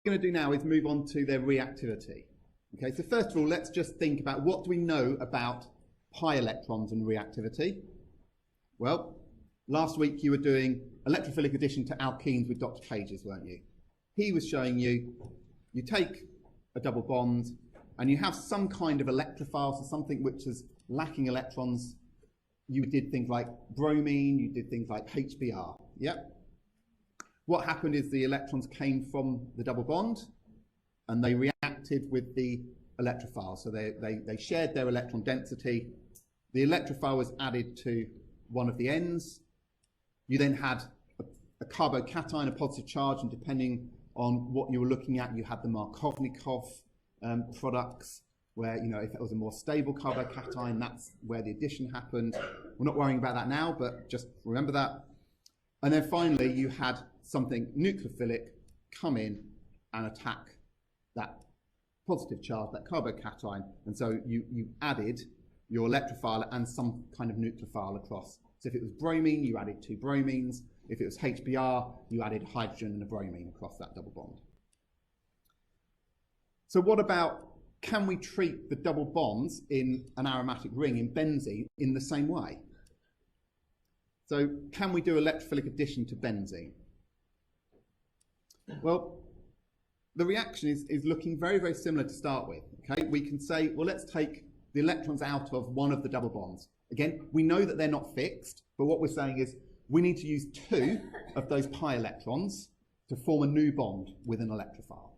going to do now is move on to their reactivity. Okay, so first of all, let's just think about what do we know about pi electrons and reactivity. Well, last week you were doing electrophilic addition to alkenes with Dr. Pages, weren't you? He was showing you take a double bond and you have some kind of electrophile, so something which is lacking electrons. You did things like bromine, you did things like HBr. Yep. What happened is the electrons came from the double bond and they reacted with the electrophile. So they shared their electron density. The electrophile was added to one of the ends. You then had a carbocation, a positive charge, and depending on what you were looking at, you had the Markovnikov products, where, you know, if it was a more stable carbocation, that's where the addition happened. We're not worrying about that now, but just remember that. And then finally, you had something nucleophilic come in and attack that positive charge, that carbocation, and so you added your electrophile and some kind of nucleophile across. So if it was bromine, you added 2 bromines. If it was HBr, you added hydrogen and a bromine across that double bond. So what about, can we treat the double bonds in an aromatic ring in benzene in the same way? So can we do electrophilic addition to benzene? Well, the reaction is looking very, very similar to start with. Okay, we can say, well, let's take the electrons out of one of the double bonds. Again, we know that they're not fixed, but what we're saying is we need to use 2 of those pi electrons to form a new bond with an electrophile.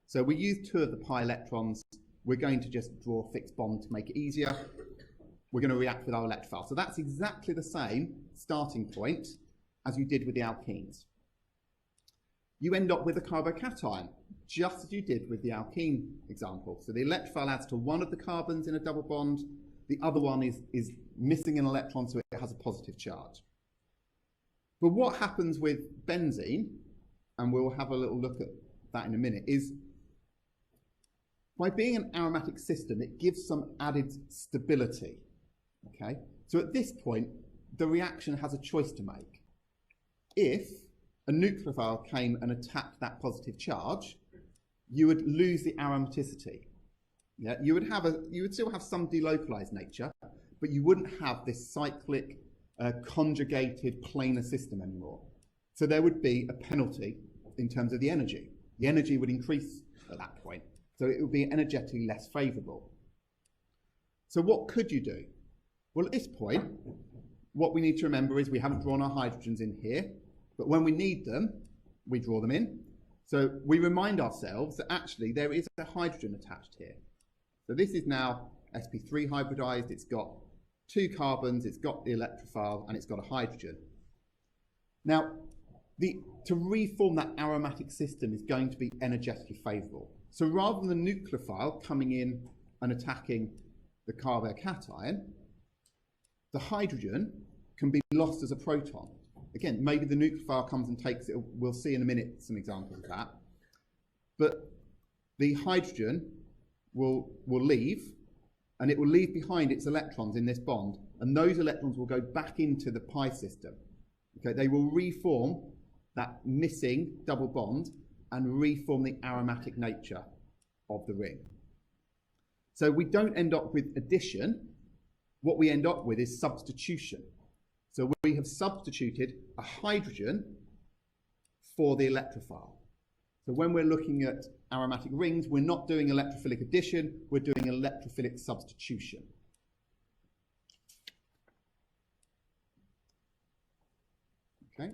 So we use 2 of the pi electrons. We're going to just draw a fixed bond to make it easier. We're going to react with our electrophile. So that's exactly the same starting point as you did with the alkenes. You end up with a carbocation, just as you did with the alkene example. So the electrophile adds to one of the carbons in a double bond. The other one is missing an electron, so it has a positive charge. But what happens with benzene, and we'll have a little look at that in a minute, is by being an aromatic system, it gives some added stability. Okay? So at this point, the reaction has a choice to make. If a nucleophile came and attacked that positive charge, you would lose the aromaticity. Yeah? You would still have some delocalized nature, but you wouldn't have this cyclic, conjugated planar system anymore. So there would be a penalty in terms of the energy. The energy would increase at that point, so it would be energetically less favorable. So what could you do? Well, at this point, what we need to remember is we haven't drawn our hydrogens in here, but when we need them, we draw them in. So we remind ourselves that actually there is a hydrogen attached here. So this is now sp3 hybridized. It's got 2 carbons, it's got the electrophile, and it's got a hydrogen. Now, to reform that aromatic system is going to be energetically favorable. So rather than the nucleophile coming in and attacking the carbocation, the hydrogen can be lost as a proton. Again, maybe the nucleophile comes and takes it. We'll see in a minute some examples of that. But the hydrogen will leave, and it will leave behind its electrons in this bond, and those electrons will go back into the pi system. Okay, they will reform that missing double bond and reform the aromatic nature of the ring. So we don't end up with addition. What we end up with is substitution. So we have substituted a hydrogen for the electrophile. So when we're looking at aromatic rings, we're not doing electrophilic addition, we're doing electrophilic substitution. Okay?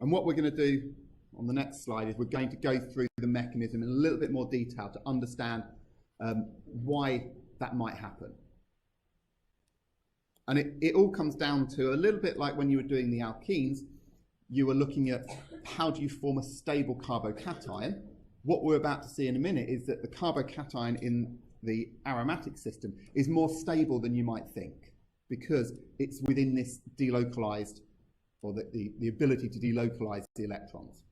And what we're going to do on the next slide is we're going to go through the mechanism in a little bit more detail to understand why that might happen. And it all comes down to a little bit like when you were doing the alkenes, you were looking at how do you form a stable carbocation. What we're about to see in a minute is that the carbocation in the aromatic system is more stable than you might think, because it's within this delocalized, or the ability to delocalize the electrons.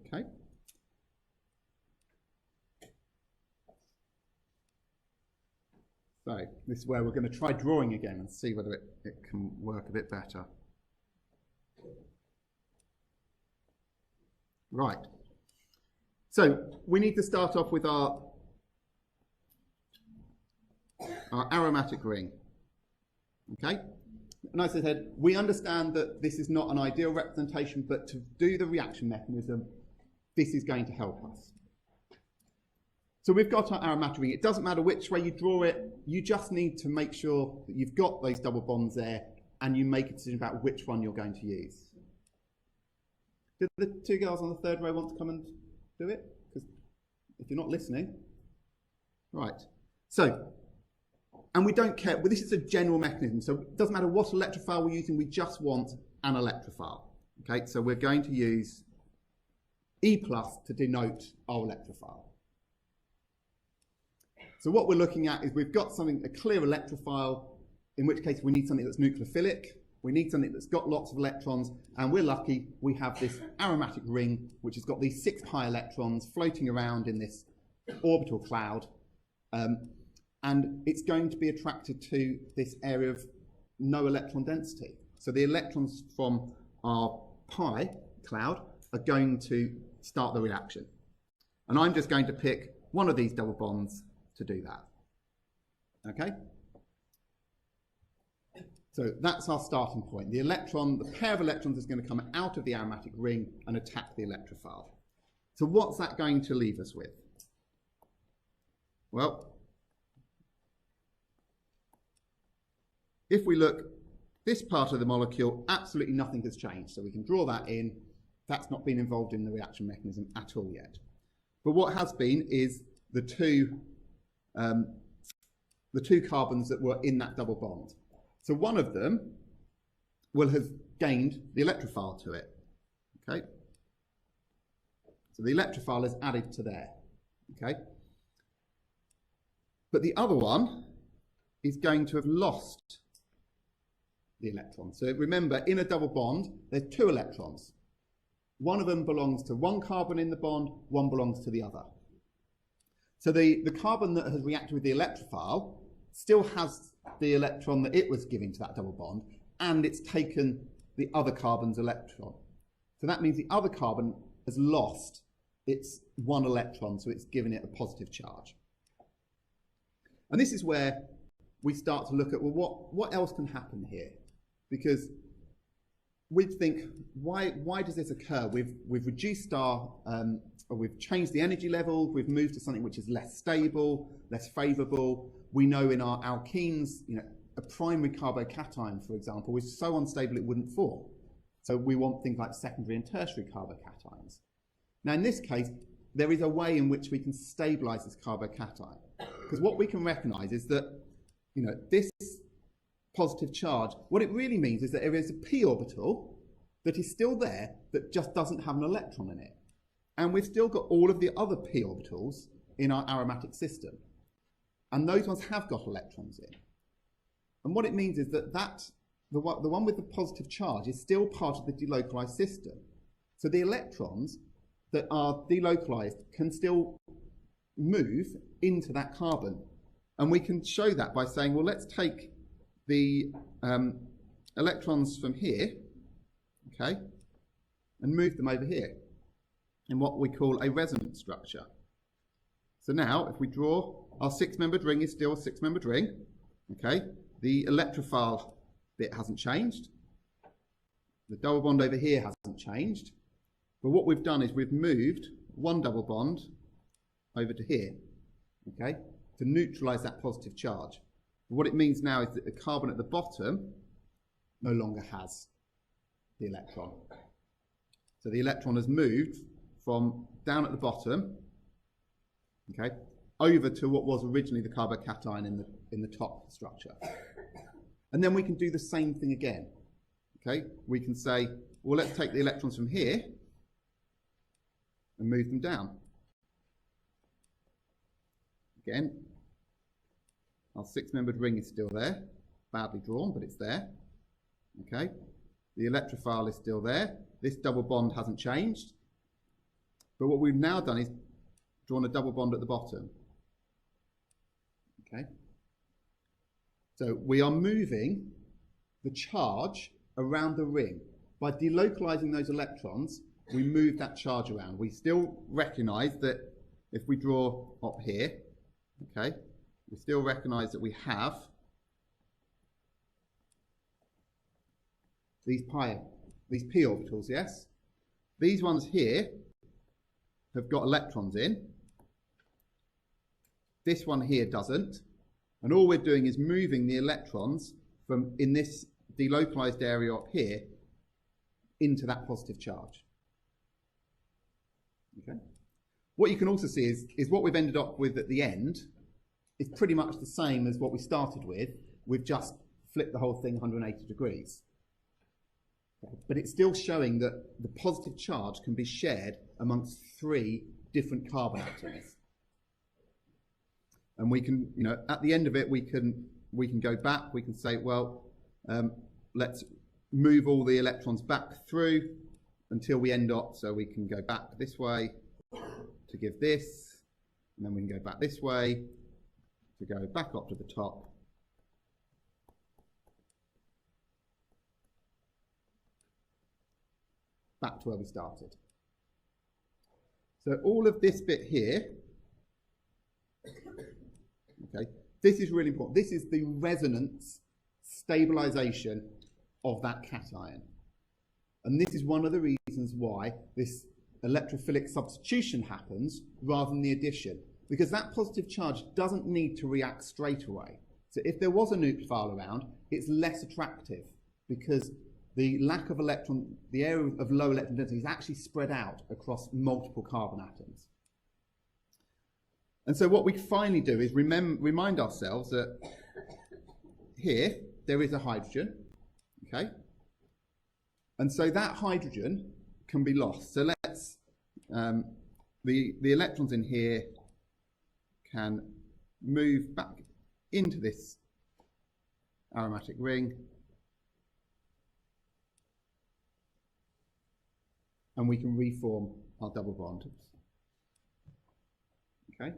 Okay. So this is where we're going to try drawing again and see whether it can work a bit better. Right. So we need to start off with our aromatic ring. Okay? And as I said, we understand that this is not an ideal representation, but to do the reaction mechanism, this is going to help us. So we've got our aromatic ring. It doesn't matter which way you draw it, you just need to make sure that you've got those double bonds there and you make a decision about which one you're going to use. Did the two girls on the third row want to come and do it? Because if you're not listening. Right. So, and we don't care, but this is a general mechanism, so it doesn't matter what electrophile we're using, we just want an electrophile. Okay, so we're going to use E+ to denote our electrophile. So what we're looking at is we've got something, a clear electrophile, in which case we need something that's nucleophilic, we need something that's got lots of electrons, and we're lucky we have this aromatic ring, which has got these 6 pi electrons floating around in this orbital cloud. And it's going to be attracted to this area of no electron density. So the electrons from our pi cloud are going to start the reaction. And I'm just going to pick one of these double bonds to do that. Okay? So that's our starting point. The electron, the pair of electrons is going to come out of the aromatic ring and attack the electrophile. So what's that going to leave us with? Well, if we look, this part of the molecule, absolutely nothing has changed. So we can draw that in. That's not been involved in the reaction mechanism at all yet. But what has been is the two carbons that were in that double bond. So one of them will have gained the electrophile to it. Okay? So the electrophile is added to there. Okay? But the other one is going to have lost the electron. So remember, in a double bond, there's 2 electrons. One of them belongs to one carbon in the bond, one belongs to the other. So the carbon that has reacted with the electrophile still has the electron that it was giving to that double bond, and it's taken the other carbon's electron. So that means the other carbon has lost its 1 electron, so it's given it a positive charge. And this is where we start to look at, well, what else can happen here? Because we think, why does this occur? We've reduced our, or we've changed the energy level, we've moved to something which is less stable, less favourable. We know in our alkenes, a primary carbocation, for example, is so unstable it wouldn't form. So we want things like secondary and tertiary carbocations. Now in this case, there is a way in which we can stabilise this carbocation. Because what we can recognise is that, this positive charge, what it really means is that there is a p orbital that is still there that just doesn't have an electron in it. And we've still got all of the other p orbitals in our aromatic system. And those ones have got electrons in. And what it means is that the one with the positive charge is still part of the delocalized system. So the electrons that are delocalized can still move into that carbon. And we can show that by saying, well, let's take the electrons from here, okay, and move them over here in what we call a resonance structure. So now, if we draw, our 6-membered ring is still a 6-membered ring, okay? The electrophile bit hasn't changed. The double bond over here hasn't changed. But what we've done is we've moved one double bond over to here, okay, to neutralize that positive charge. What it means now is that the carbon at the bottom no longer has the electron. So the electron has moved from down at the bottom, okay, over to what was originally the carbocation in the top structure. And then we can do the same thing again. Okay, we can say, well, let's take the electrons from here and move them down. Again, our 6-membered ring is still there, badly drawn, but it's there. Okay, the electrophile is still there. This double bond hasn't changed. But what we've now done is drawn a double bond at the bottom. Okay, so we are moving the charge around the ring. By delocalizing those electrons, we move that charge around. We still recognise that if we draw up here, okay, we still recognise that we have these p orbitals, yes? These ones here have got electrons in. This one here doesn't. And all we're doing is moving the electrons from in this delocalized area up here into that positive charge. Okay. What you can also see is what we've ended up with at the end is pretty much the same as what we started with. We've just flipped the whole thing 180 degrees. Okay. But it's still showing that the positive charge can be shared amongst 3 different carbon atoms. And we can, you know, at the end of it, we can go back. We can say, well, let's move all the electrons back through until we end up. So we can go back this way to give this, and then we can go back this way to go back up to the top. Back to where we started. So all of this bit here, okay, this is really important. This is the resonance stabilization of that cation. And this is one of the reasons why this electrophilic substitution happens rather than the addition, because that positive charge doesn't need to react straight away. So if there was a nucleophile around, it's less attractive because the lack of electron, the area of low electron density is actually spread out across multiple carbon atoms. And so what we finally do is remind ourselves that here there is a hydrogen, okay? And so that hydrogen can be lost. So let's, the electrons in here can move back into this aromatic ring. And we can reform our double bond. Okay?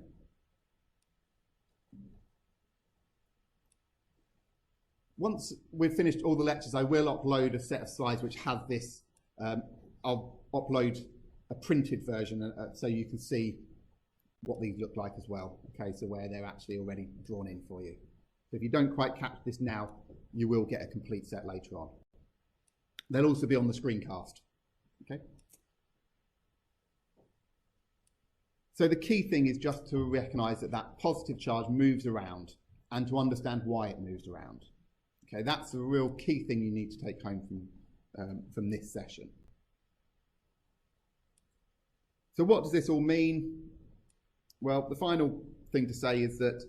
Once we've finished all the lectures, I will upload a set of slides which have this. I'll upload a printed version so you can see what these look like as well. Okay, so where they're actually already drawn in for you. So if you don't quite catch this now, you will get a complete set later on. They'll also be on the screencast. Okay. So the key thing is just to recognise that that positive charge moves around and to understand why it moves around. Okay, that's the real key thing you need to take home from this session. So what does this all mean? Well, the final thing to say is that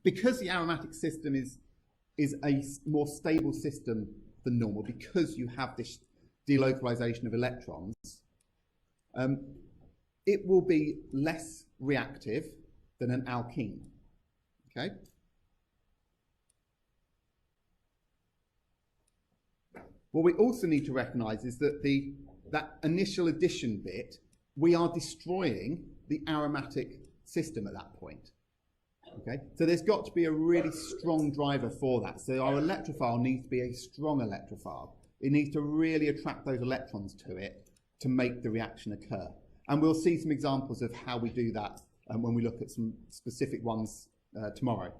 because the aromatic system is a more stable system than normal, because you have this delocalization of electrons, it will be less reactive than an alkene. Okay? What we also need to recognise is that that initial addition bit, we are destroying the aromatic system at that point. Okay? So there's got to be a really strong driver for that. So our electrophile needs to be a strong electrophile. It needs to really attract those electrons to it to make the reaction occur. And we'll see some examples of how we do that when we look at some specific ones tomorrow.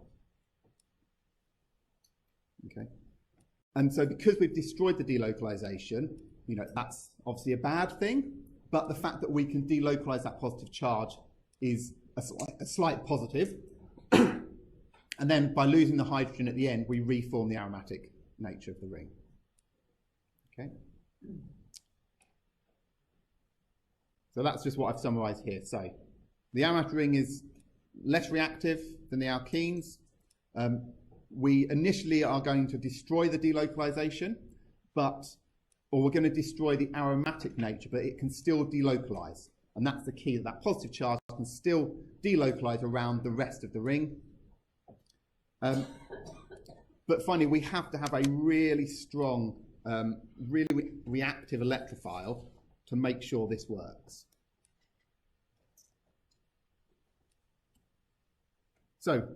Okay. And so because we've destroyed the delocalization, you know, that's obviously a bad thing, but the fact that we can delocalize that positive charge is a slight positive. And then by losing the hydrogen at the end, we reform the aromatic nature of the ring. Okay. So that's just what I've summarized here. So the aromatic ring is less reactive than the alkenes. We initially are going to destroy the delocalization, or we're going to destroy the aromatic nature, but it can still delocalize. And that's the key, that positive charge can still delocalize around the rest of the ring. But finally, we have to have a really strong, really reactive electrophile to make sure this works. So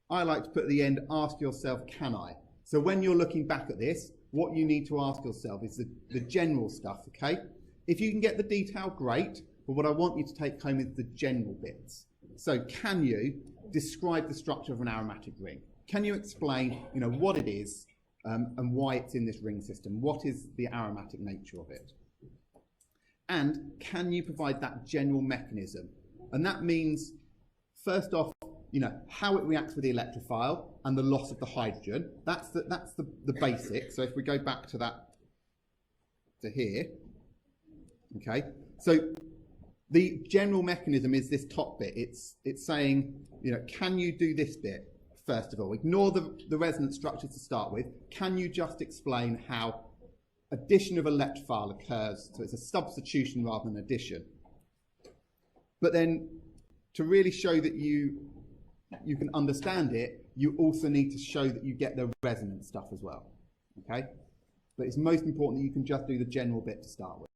I like to put at the end, ask yourself, can I? So when you're looking back at this, what you need to ask yourself is the general stuff, okay? If you can get the detail, great, but what I want you to take home is the general bits. So can you describe the structure of an aromatic ring? Can you explain, what it is and why it's in this ring system? What is the aromatic nature of it? And can you provide that general mechanism? And that means, first off, how it reacts with the electrophile and the loss of the hydrogen. That's the basic. So if we go back to that, to here, okay. So the general mechanism is this top bit. It's saying, can you do this bit first of all? Ignore the resonance structure to start with. Can you just explain how addition of electrophile occurs? So it's a substitution rather than addition. But then to really show that you can understand it, you also need to show that you get the resonance stuff as well, okay? But it's most important that you can just do the general bit to start with.